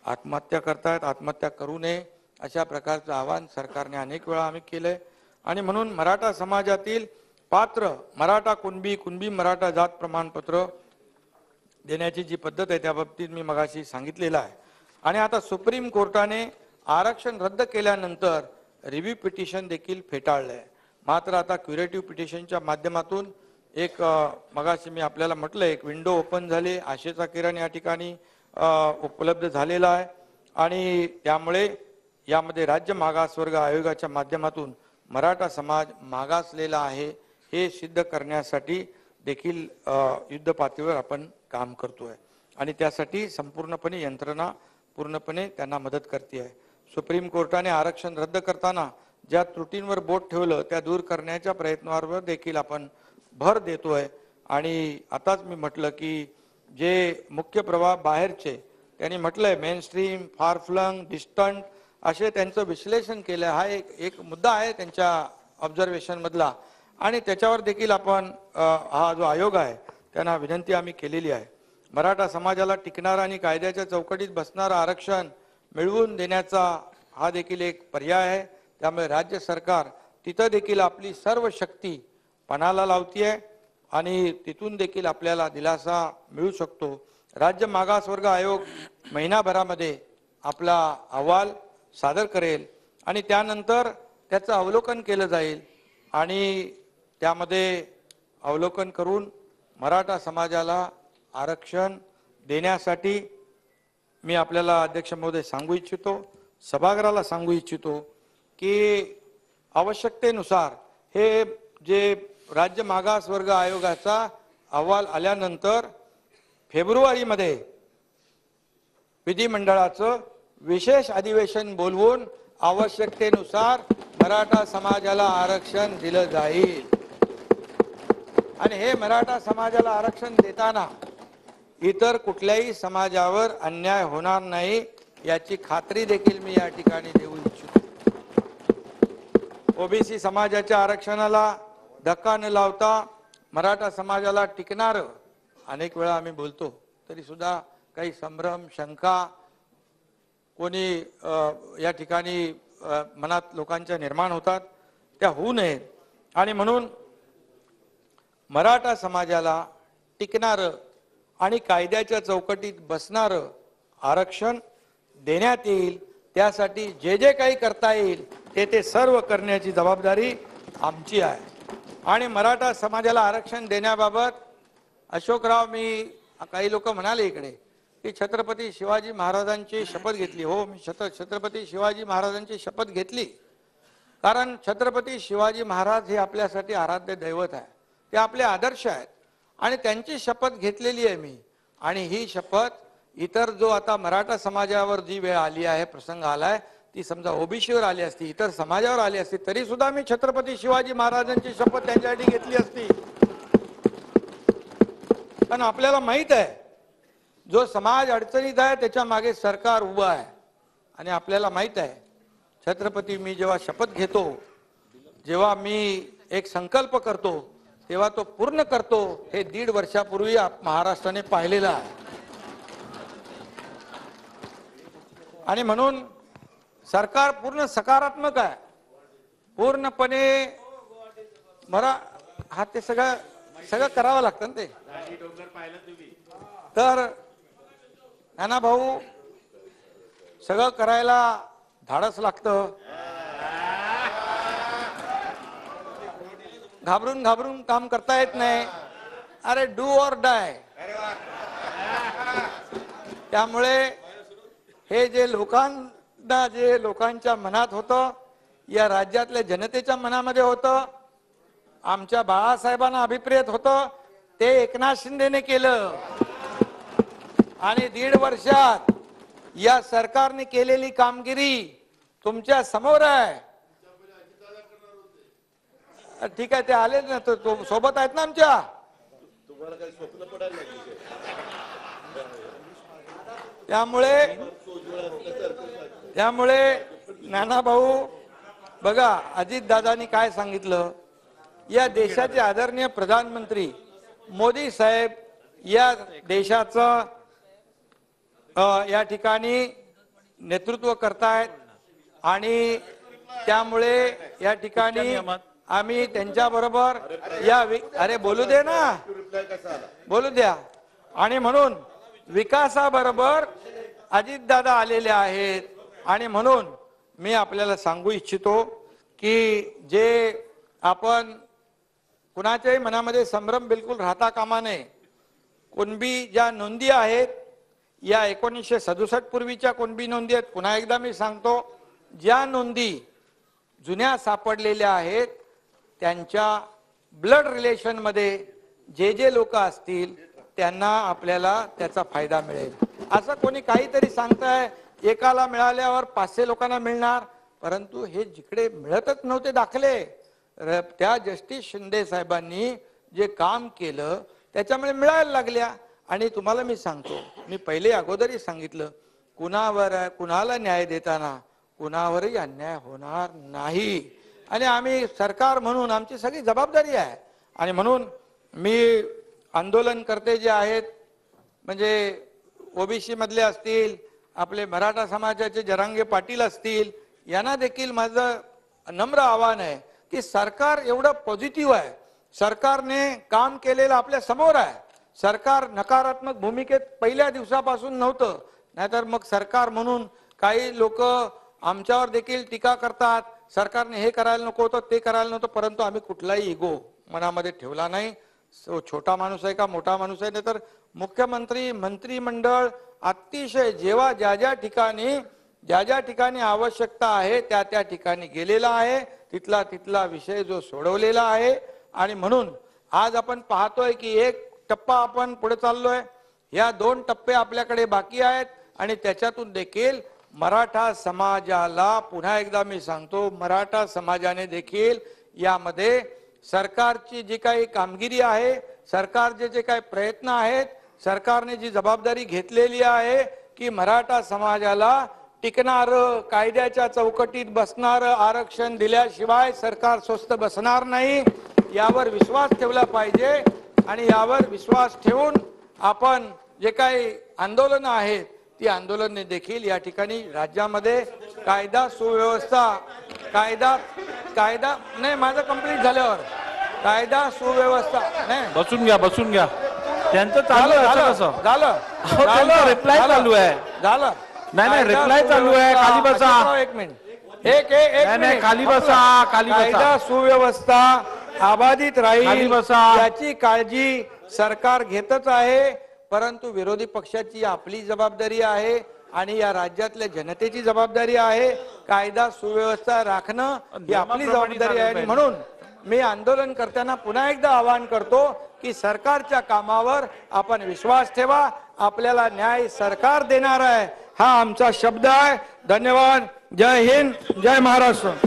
आत्महत्या करतायत, आत्महत्या करू नये अशा प्रकारचं आवाहन सरकारने अनेक वेळा आम्ही केलंय। आणि म्हणून मराठा समाजातील पात्र मराठा कुणबी मराठा जात प्रमाणपत्र देण्याची जी पद्धत आहे त्या बाबतीत मी मगाशी सांगितलेलं आहे। आणि आता सुप्रीम कोर्टाने आरक्षण रद्द केल्यानंतर रिव्ह्यू पिटिशन देखील फेटाळलंय। मात्र आता क्युरेटिव्ह पिटिशनच्या माध्यमातून एक मगाशी मी आपल्याला म्हटलं एक विंडो ओपन झाली, आशेचा किरण या ठिकाणी उपलब्ध झालेला आहे। आणि त्यामुळे यामध्ये राज्य मागासवर्ग आयोगाच्या माध्यमातून मराठा समाज मागासलेला आहे हे सिद्ध करण्यासाठी देखील युद्ध पातळीवर आपण काम करतोय आणि त्यासाठी संपूर्णपणे यंत्रणा पूर्णपणे त्यांना मदत करते आहे। सुप्रीम कोर्टाने आरक्षण रद्द करताना ज्या त्रुटींवर बोट ठेवलं त्या दूर करण्याच्या प्रयत्नावर देखील आपण भर देतोय। आणि आताच मी म्हटलं की जे मुख्य प्रवाह बाहेरचे त्यांनी म्हटलंय मेनस्ट्रीम फार फ्लंग डिस्टंट असे त्यांचं विश्लेषण केलं। हा एक मुद्दा आहे त्यांच्या ऑब्झर्वेशन मधला आणि त्याच्यावर देखील आपण हा जो आयोग आहे त्यांना विनंती आम्ही केलेली आहे। मराठा समाजाला टिकणारा आणि कायद्याच्या चौकटीत बसणारा आरक्षण मिळवून देण्याचा हा देखील एक पर्याय आहे। त्यामुळे राज्य सरकार तिथं देखील आपली सर्व शक्ती पणाला लावतीये आणि तिथून देखील आपल्याला दिलासा मिळू शकतो। राज्य मागासवर्ग आयोग महिनाभरामध्ये आपला अहवाल सादर करेल आणि त्यानंतर त्याचं अवलोकन केलं जाईल आणि त्यामध्ये अवलोकन करून मराठा समाजाला आरक्षण देण्यासाठी मी आपल्याला अध्यक्ष महोदय सांगू इच्छितो, सभागृहाला सांगू इच्छितो की आवश्यकतेनुसार हे जे राज्य मागासवर्ग आयोगाचा अहवाल आल्यानंतर फेब्रुवारीमध्ये विधिमंडळाचं विशेष अधिवेशन बोलवून आवश्यकतेनुसार मराठा समाजाला आरक्षण दिलं जाईल। आणि हे मराठा समाजाला आरक्षण देताना इतर कुठल्याही समाजावर अन्याय होणार नाही याची खात्री देखील मी या ठिकाणी देऊ इच्छितो। ओबीसी समाजाच्या आरक्षणाला धक्का न लावता मराठा समाजाला टिकणार अनेक वेळा आम्ही बोलतो तरी सुद्धा काही संभ्रम शंका कोणी या ठिकाणी मनात लोकांच्या निर्माण होतात त्या होऊ नयेत। आणि म्हणून मराठा समाजाला टिकणारं आणि कायद्याच्या चौकटीत बसणारं आरक्षण देण्यात येईल। त्यासाठी जे जे काही करता येईल ते सर्व करण्याची जबाबदारी आमची आहे। आणि मराठा समाजाला आरक्षण देण्याबाबत अशोकराव मी काही लोक म्हणाले इकडे की छत्रपती शिवाजी महाराजांची शपथ घेतली। हो मी छत्रपती शिवाजी महाराजांची शपथ घेतली कारण छत्रपती शिवाजी महाराज हे आपल्यासाठी आराध्य दैवत आहे, ते आपले आदर्श आहेत आणि त्यांची शपथ घेतलेली आहे मी। आणि ही शपथ इतर जो आता मराठा समाजावर जी वेळ आली आहे प्रसंग आलाय ती समजा ओबीसीवर आली असती इतर समाजावर आली असती तरी सुद्धा मी छत्रपती शिवाजी महाराजांची शपथ त्यांच्यासाठी घेतली असती। पण आपल्याला माहित आहे जो समाज अडचणीत आहे त्याच्या मागे सरकार उभं आहे आणि आपल्याला माहित आहे छत्रपती मी जेव्हा शपथ घेतो जेव्हा मी एक संकल्प करतो तेव्हा तो पूर्ण करतो हे 1.5 वर्षापूर्वी महाराष्ट्राने पाहिलेलं आहे। आणि म्हणून सरकार पूर्ण सकारात्मक आहे पूर्णपणे हा ते सगळं करावं लागतं ना ते। तर नाना भाऊ सगळं करायला धाडस लागतं, घाबरून घाबरून काम करता येत नाही। अरे डू ऑर डाय। त्यामुळे हे जे लोकांच्या मनात होतं या राज्यातल्या जनतेच्या मनामध्ये होतं आमच्या बाळासाहेबांना अभिप्रेत होतं ते एकनाथ शिंदेने केलं आणि 1.5 वर्षात या सरकारने केलेली कामगिरी तुमच्या समोर आहे। ठीक आहे ते आले ना तो सोबत आहेत ना आमच्या। त्यामुळे नाना भाऊ बघा अजित दादांनी काय सांगितलं या देशाचे आदरणीय प्रधानमंत्री मोदी साहेब या देशाचं या ठिकाणी नेतृत्व करतायत आणि त्यामुळे या ठिकाणी आम्ही त्यांच्या बरोबर अरे बोलू दे ना, बोलू द्या. आणि म्हणून विकासाबरोबर अजितदादा आलेले आहेत आणि म्हणून मी आपल्याला सांगू इच्छितो की जे आपण कुणाच्याही मनामध्ये संभ्रम बिलकुल राहता कामा नये. कुणबी ज्या नोंदी आहेत या 1967 पूर्वीच्या कुणबी नोंदी आहेत. पुन्हा एकदा मी सांगतो, ज्या नोंदी जुन्या सापडलेल्या आहेत त्यांच्या ब्लड रिलेशन मध्ये जे लोक असतील त्यांना आपल्याला त्याचा फायदा मिळेल. असं कोणी काहीतरी सांगताय एकाला मिळाल्यावर 500 लोकांना मिळणार, परंतु हे जिकडे मिळतच नव्हते दाखले, त्या जस्टिस शिंदे साहेबांनी जे काम केलं त्याच्यामुळे मिळायला लागल्या. आणि तुम्हाला मी सांगतो, मी पहिले अगोदरही सांगितलं, कुणाला न्याय देताना कुणावरही अन्याय होणार नाही आणि आम्ही सरकार म्हणून आमची सगळी जबाबदारी आहे. आणि म्हणून मी आंदोलनकर्ते जे आहेत म्हणजे ओबीसी मधले असतील, आपले मराठा समाजाचे जरांगे पाटील असतील, यांना देखील माझं नम्र आव्हान आहे की सरकार एवढं पॉझिटिव्ह आहे, सरकारने काम केलेलं आपल्या समोर आहे. सरकार नकारात्मक भूमिकेत पहिल्या दिवसापासून नव्हतं, नाहीतर मग सरकार म्हणून काही लोक आमच्यावर देखील टीका करतात, सरकारने हे करायला नको होतं, ते करायला नव्हतं, परंतु आम्ही कुठलाही इगो मनामध्ये ठेवला नाही. छोटा माणूस आहे का मोठा माणूस आहे, नाही तर मुख्यमंत्री मंत्रिमंडळ अतिशय जेव्हा ज्या ठिकाणी आवश्यकता आहे त्या ठिकाणी गेलेला आहे, तिथला विषय जो सोडवलेला आहे. आणि म्हणून आज आपण पाहतोय की एक टप्पा आपण पुढे चाललोय, या 2 टप्पे आपल्याकडे बाकी आहेत आणि त्याच्यातून देखील मराठा समाजाला, पुन्हा एकदा मी सांगतो, मराठा समाजाने देखील यामध्ये सरकारची जी काही कामगिरी आहे, सरकारचे जे काही प्रयत्न आहेत, सरकारने जी जबाबदारी घेतलेली आहे की मराठा समाजाला टिकणार, कायद्याच्या चौकटीत बसणार, आरक्षण दिल्याशिवाय सरकार स्वस्थ बसणार नाही, यावर विश्वास ठेवला पाहिजे. आणि यावर विश्वास ठेवून आपण जे काही आंदोलन आहेत ती आंदोलने देखील या ठिकाणी राज्यामध्ये कायदा सुव्यवस्था, कायदा नाही, माझं कंप्लीट झाल्यावर कायदा सुव्यवस्था नाही, बसून घ्या त्यांचं चालू झालं रिप्लाय चालू आहे, झालं नाही रिप्लाय चालू आहे, खाली बसा. एक मिनिट, एक खाली बसा, कायदा सुव्यवस्था अबाधित राहील बसा. याची काळजी सरकार घेतच आहे, परंतु विरोधी पक्षाची आपली जबाबदारी आहे आणि या राज्यातल्या जनतेची जबाबदारी आहे. कायदा सुव्यवस्था राखणं ही आपली जबाबदारी आहे. म्हणून मी आंदोलनकर्त्यांना पुन्हा एकदा आवाहन करतो की सरकारच्या कामावर आपण विश्वास ठेवा, आपल्याला न्याय सरकार देणार आहे, हा आमचा शब्द आहे. धन्यवाद. जय हिंद, जय महाराष्ट्र.